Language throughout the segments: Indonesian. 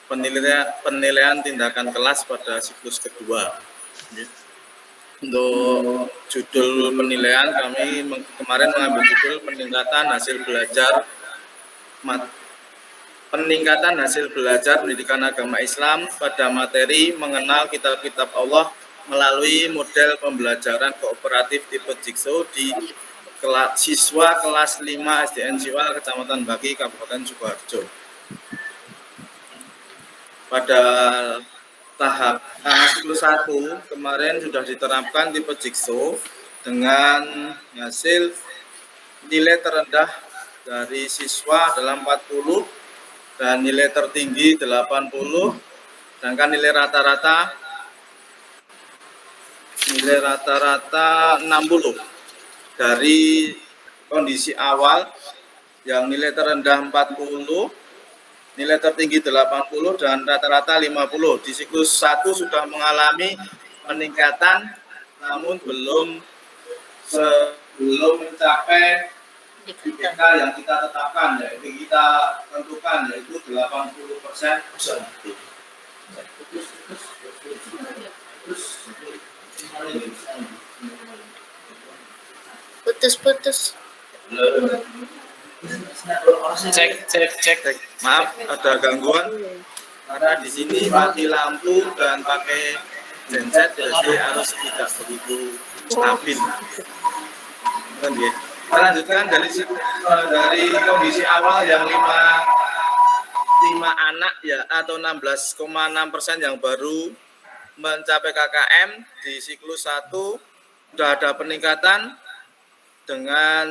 penilaian tindakan kelas pada siklus kedua. Untuk judul penilaian kami kemarin mengambil judul peningkatan hasil belajar pendidikan agama Islam pada materi mengenal kitab-kitab Allah melalui model pembelajaran kooperatif tipe Jigsaw di siswa kelas 5 SDN Siwal Kecamatan Baki Kabupaten Sukoharjo. Pada tahap siklus 1 kemarin sudah diterapkan tipe Jigsaw dengan hasil nilai terendah dari siswa adalah 40 dan nilai tertinggi 80, sedangkan nilai rata-rata 60 dari kondisi awal yang nilai terendah 40, nilai tertinggi 80 dan rata-rata 50. Di siklus 1 sudah mengalami peningkatan namun belum mencapai IPK yang kita tetapkan, yaitu kita tentukan, yaitu 80%. Putus. Cek. Maaf, ada gangguan karena di sini mati lampu dan pakai genset, jadi harus tidak begitu stabil. Kita lanjutkan dari kondisi awal yang 5 anak ya atau 16,6% yang baru mencapai KKM. Di siklus 1 sudah ada peningkatan dengan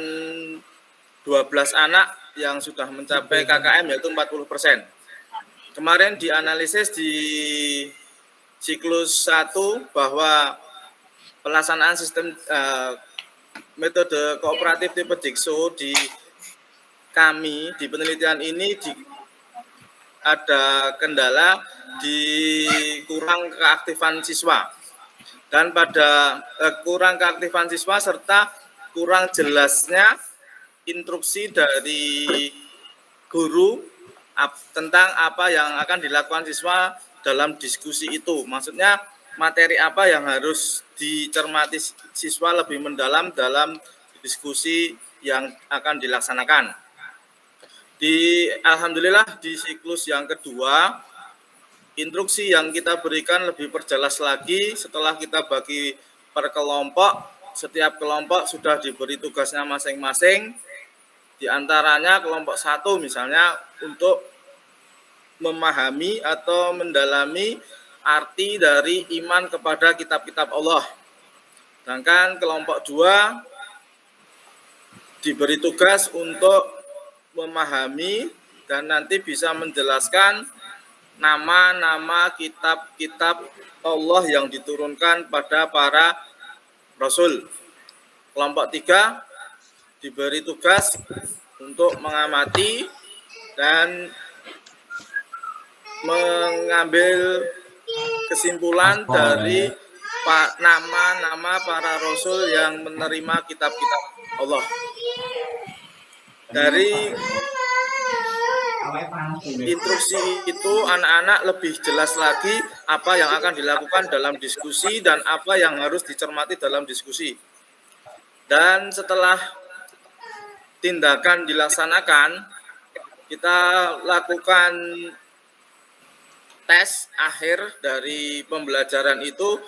12 anak yang sudah mencapai KKM yaitu 40%. Kemarin dianalisis di siklus 1 bahwa pelaksanaan sistem metode kooperatif tipe Jigsaw di kami di penelitian ini ada kendala di kurang keaktifan siswa dan pada kurang keaktifan siswa serta kurang jelasnya instruksi dari guru tentang apa yang akan dilakukan siswa dalam diskusi itu. Maksudnya materi apa yang harus dicermati siswa lebih mendalam dalam diskusi yang akan dilaksanakan. Alhamdulillah di siklus yang kedua, instruksi yang kita berikan lebih perjelas lagi setelah kita bagi per kelompok. Setiap kelompok sudah diberi tugasnya masing-masing. Di antaranya kelompok 1 misalnya untuk memahami atau mendalami arti dari iman kepada kitab-kitab Allah. Sedangkan kelompok 2 diberi tugas untuk memahami dan nanti bisa menjelaskan nama-nama kitab-kitab Allah yang diturunkan pada para Rasul. Kelompok 3 diberi tugas untuk mengamati dan mengambil kesimpulan dari nama-nama para Rasul yang menerima kitab-kitab Allah. Dari instruksi itu anak-anak lebih jelas lagi apa yang akan dilakukan dalam diskusi dan apa yang harus dicermati dalam diskusi. Dan setelah tindakan dilaksanakan, kita lakukan tes akhir dari pembelajaran itu,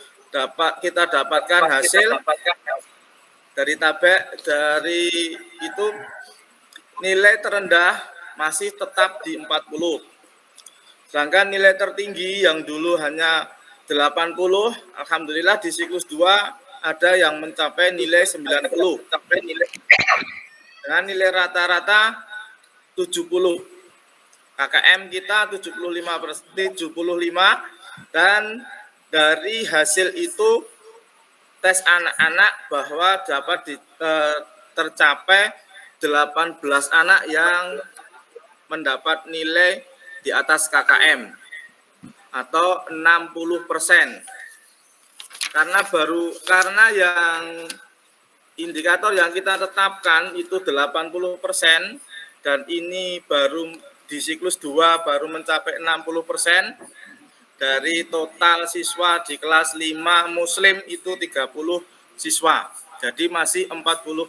kita dapatkan hasil dari itu nilai terendah masih tetap di 40. Sedangkan nilai tertinggi yang dulu hanya 80, alhamdulillah di siklus 2 ada yang mencapai nilai 90. Dengan nilai rata-rata 70. KKM kita 75 dan dari hasil itu tes anak-anak bahwa dapat tercapai 18 anak yang mendapat nilai di atas KKM atau 60%. Karena yang indikator yang kita tetapkan itu 80% dan ini baru di siklus 2 baru mencapai 60%. Dari total siswa di kelas 5 Muslim itu 30 siswa. Jadi masih 40%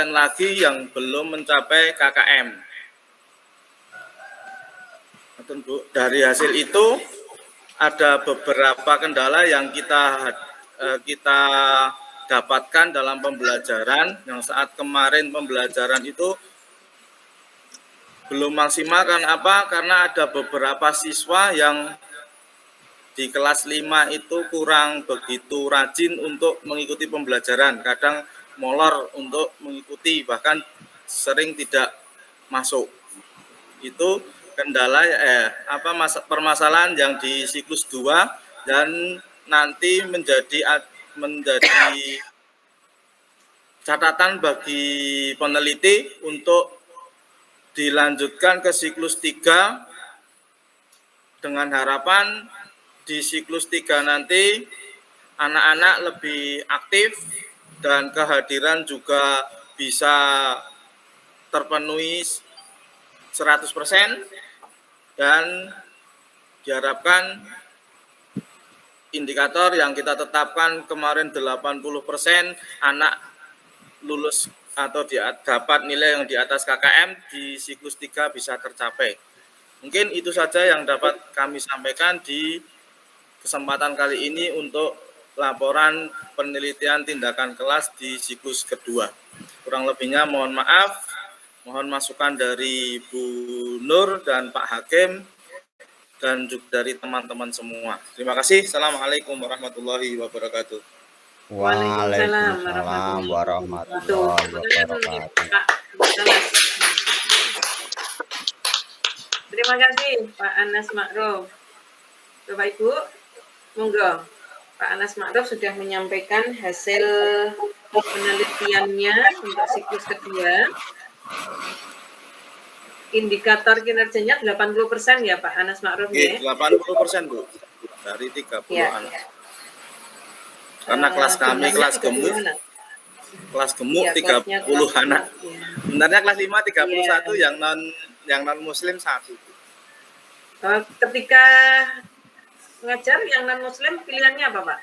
lagi yang belum mencapai KKM. Dari hasil itu ada beberapa kendala yang kita dapatkan dalam pembelajaran. Yang saat kemarin pembelajaran itu belum maksimal. Karena apa? Karena ada beberapa siswa yang di kelas 5 itu kurang begitu rajin untuk mengikuti pembelajaran. Kadang molor untuk mengikuti, bahkan sering tidak masuk. Itu kendala permasalahan yang di siklus 2 dan nanti menjadi catatan bagi peneliti untuk dilanjutkan ke siklus 3 dengan harapan di siklus 3 nanti anak-anak lebih aktif dan kehadiran juga bisa terpenuhi 100%, dan diharapkan indikator yang kita tetapkan kemarin 80% anak lulus atau dapat nilai yang di atas KKM di siklus 3 bisa tercapai. Mungkin itu saja yang dapat kami sampaikan di kesempatan kali ini untuk laporan penelitian tindakan kelas di siklus kedua. Kurang lebihnya mohon maaf, mohon masukan dari Bu Nur dan Pak Hakim dan juga dari teman-teman semua. Terima kasih. Assalamualaikum warahmatullahi wabarakatuh. Waalaikumsalam warahmatullahi wabarakatuh. Terima kasih Pak Anas Ma'ruf. Bapak Ibu, monggo. Pak Anas Ma'ruf sudah menyampaikan hasil penelitiannya untuk siklus kedua. Indikator kinerjanya 80% ya Pak Anas Ma'ruf ya? 80% Bu, dari 30 ya, anak. Karena kelas kami kelas gemuk. Kelas gemuk ya, 30 anak. Ya. Sebenarnya kelas 5 31 ya. yang non muslim 1. Ketika ngajar yang non muslim pilihannya apa Pak?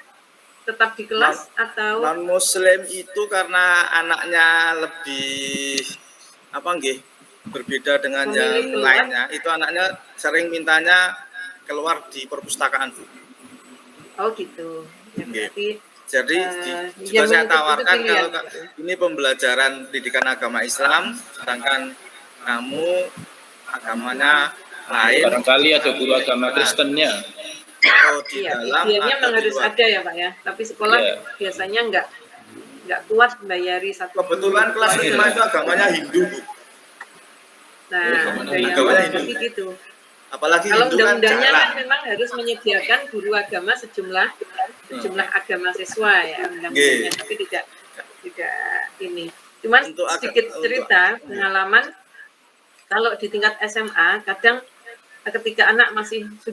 Tetap di kelas atau non muslim itu karena anaknya lebih berbeda dengan yang lainnya. Itu anaknya sering mintanya keluar di perpustakaan Bu. Oh gitu. Ya, berarti jadi juga saya tawarkan kalau ini pembelajaran pendidikan agama Islam, sedangkan kamu agamanya lain. Barangkali ada guru agama Kristennya. Di dalam idealnya memang harus ada ya Pak ya. Tapi sekolah biasanya nggak kuat bayari satu. Kebetulan kelas 5 itu agamanya Hindu. Nah, agamanya Hindu gitu. Apalagi kalau Hindu undang-undangnya kan memang harus menyediakan guru agama sejumlah agama siswa ya undang-undangnya, tapi tidak ini. Cuman sedikit cerita pengalaman kalau di tingkat SMA kadang ketika anak masih sudah